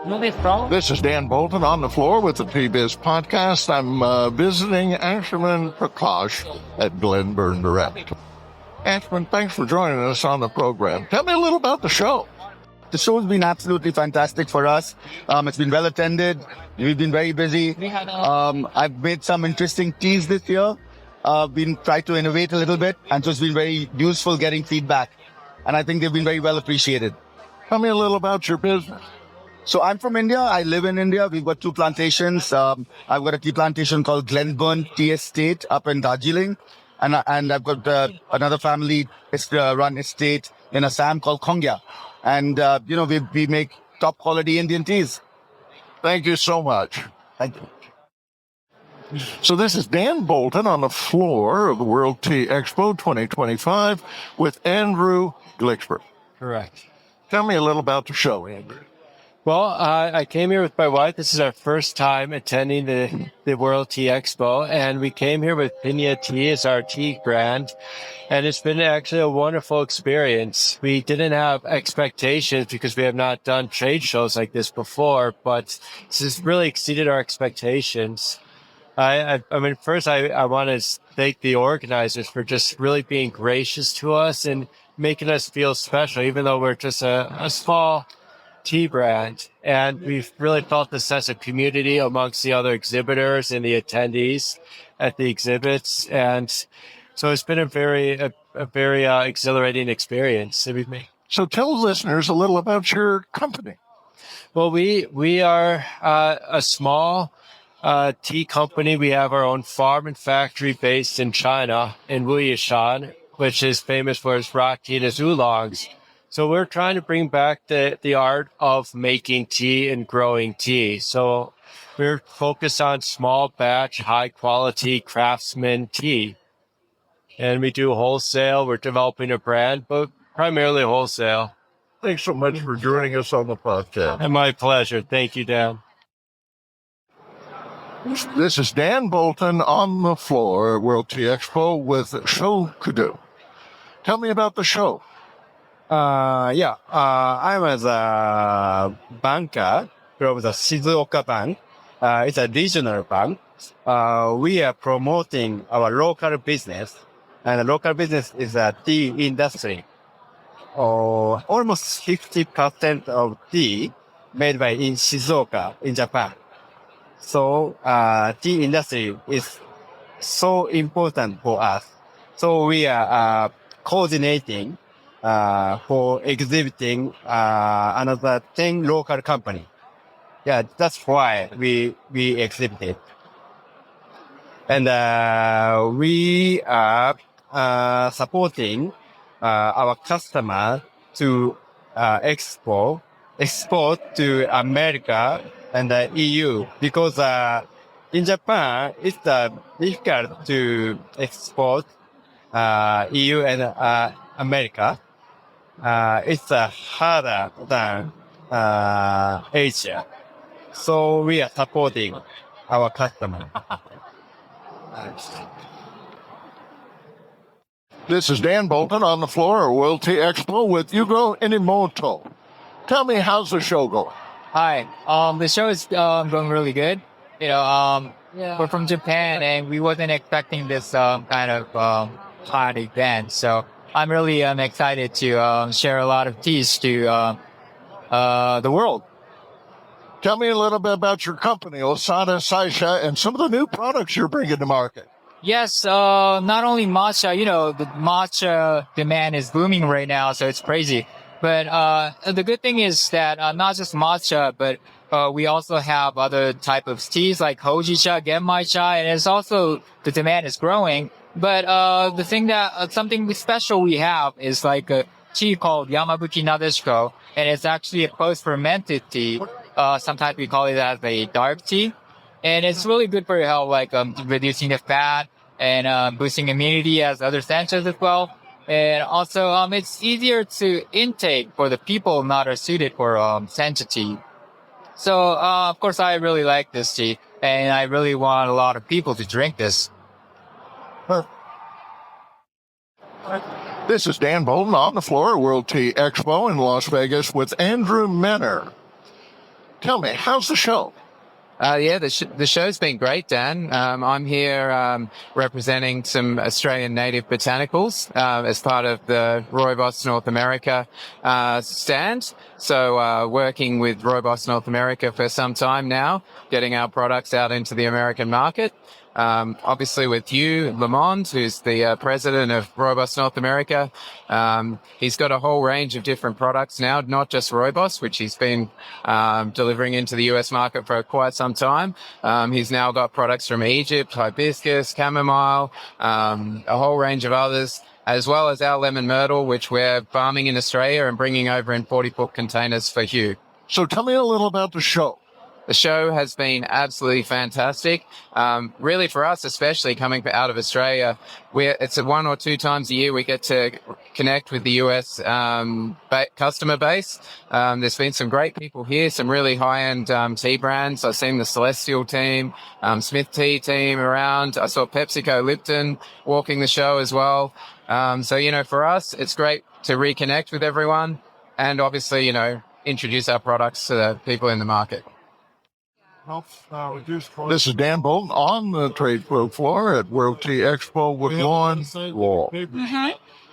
This is Dan Bolton on the floor with the T-Biz podcast. I'm visiting Ashwin Prakash at Glenburn Direct. Ashwin, thanks for joining us on the program. Tell me a little about the show. The show has been absolutely fantastic for us. It's been well attended. We've been very busy. I've made some interesting teas this year. Been trying to innovate a little bit, and so it's been very useful getting feedback. And I think they've been very well appreciated. Tell me a little about your business. So I'm from India. I live in India. We've got two plantations. I've got a tea plantation called Glenburn Tea Estate up in Darjeeling. And I've got another family run estate in Assam called Khongya. And, we make top quality Indian teas. Thank you so much. Thank you. So this is Dan Bolton on the floor of the World Tea Expo 2025 with Andrew Glicksberg. Correct. Tell me a little about the show, Andrew. Well, I came here with my wife. This is our first time attending the World Tea Expo, and we came here with Pinya Tea as our tea brand, and it's been actually a wonderful experience. We didn't have expectations because we have not done trade shows like this before, but this has really exceeded our expectations. I mean, first, I want to thank the organizers for just really being gracious to us and making us feel special, even though we're just a small tea brand. And we've really felt the sense of community amongst the other exhibitors and the attendees at the exhibits. And so it's been a very exhilarating experience that we've made. So tell listeners a little about your company. Well, we are a small tea company. We have our own farm and factory based in China, in Wuyishan, which is famous for its rock tea and its oolongs. So we're trying to bring back the art of making tea and growing tea. So we're focused on small batch, high quality craftsman tea. And we do wholesale. We're developing a brand, but primarily wholesale. Thanks so much for joining us on the podcast. And my pleasure. Thank you, Dan. This is Dan Bolton on the floor at World Tea Expo with Sho Kudo. Tell me about the show. I'm as a banker from the Shizuoka Bank. It's a regional bank. We are promoting our local business, and the local business is the tea industry. Almost 50% of tea made by in Shizuoka in Japan. So tea industry is so important for us. So we are coordinating for exhibiting another 10 local company. Yeah, that's why we exhibited. And we are supporting our customer to export to America and the EU, because in Japan it's difficult to export EU and America. It's harder than Asia. So we are supporting our customer. This is Dan Bolton on the floor at World Tea Expo with Yugo Inimoto. Tell me, how's the show going? Hi. The show is going really good. We're from Japan, and we wasn't expecting this kind of hot event. So I'm really excited to share a lot of teas to the world. Tell me a little bit about your company, Osada Saisha, and some of the new products you're bringing to market. Yes, not only matcha, the matcha demand is booming right now, so it's crazy. But the good thing is that not just matcha, but we also have other type of teas like hojicha, genmaicha, and it's also the demand is growing. But the thing that something special we have is like a tea called Yamabuki Nadeshiko, and it's actually a post-fermented tea. Sometimes we call it as a dark tea, and it's really good for your health, like reducing the fat and boosting immunity as other senses as well. And also, it's easier to intake for the people not are suited for sencha tea. So, of course, I really like this tea, and I really want a lot of people to drink this. This is Dan Bolton on the floor at World Tea Expo in Las Vegas with Andrew Menner. tell me, how's the show? Yeah, the show's been great, Dan. I'm here representing some Australian native botanicals as part of the Rooibos North America stand. So working with Rooibos North America for some time now, getting our products out into the American market. Obviously with you, Lamont, who's the president of Rooibos North America. He's got a whole range of different products now, not just Rooibos, which he's been delivering into the US market for quite some time. He's now got products from Egypt, hibiscus, chamomile, a whole range of others, as well as our lemon myrtle, which we're farming in Australia and bringing over in 40-foot containers for Hugh. So tell me a little about the show. The show has been absolutely fantastic. Really for us, especially coming out of Australia, it's 1 or 2 times a year we get to connect with the US customer base. There's been some great people here, some really high-end tea brands. I've seen the Celestial team, Smith Tea team around. I saw PepsiCo Lipton walking the show as well. So, for us, it's great to reconnect with everyone and obviously, introduce our products to the people in the market. This is Dan Bolton on the trade show floor at World Tea Expo with Lauren Law.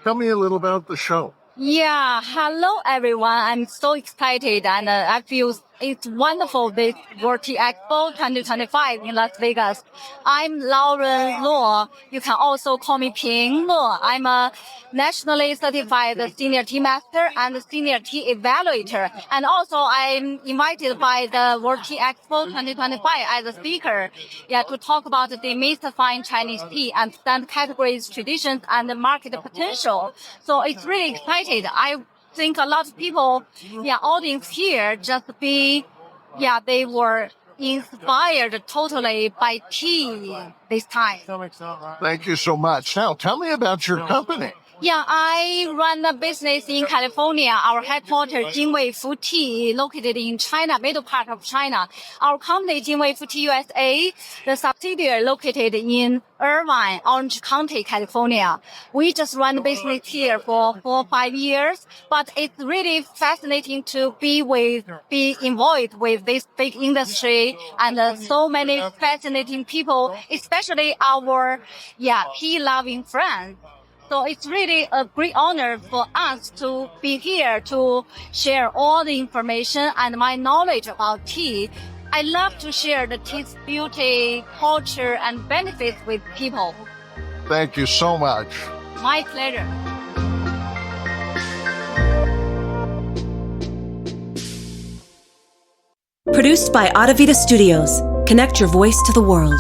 Tell me a little about the show. Yeah, hello everyone. I'm so excited and I feel it's wonderful this World Tea Expo 2025 in Las Vegas. I'm Lauren Law. You can also call me Ping Law. I'm a nationally certified senior tea master and senior tea evaluator. And also I'm invited by the World Tea Expo 2025 as a speaker, to talk about demystifying Chinese tea and stand categories, traditions, and the market potential. So it's really excited. I think a lot of people, audience here they were inspired totally by tea this time. Thank you so much. Now, tell me about your company. Yeah, I run a business in California. Our headquarters, Jingwei Fu Tea, located in China, middle part of China. Our company, Jingwei Fu Tea USA, the subsidiary located in Irvine, Orange County, California. We just run the business here for 4 or 5 years, but it's really fascinating to be involved with this big industry and so many fascinating people, especially our tea loving friends. So it's really a great honor for us to be here to share all the information and my knowledge about tea. I love to share the tea's beauty, culture, and benefits with people. Thank you so much. My pleasure. Produced by Adavita Studios. Connect your voice to the world.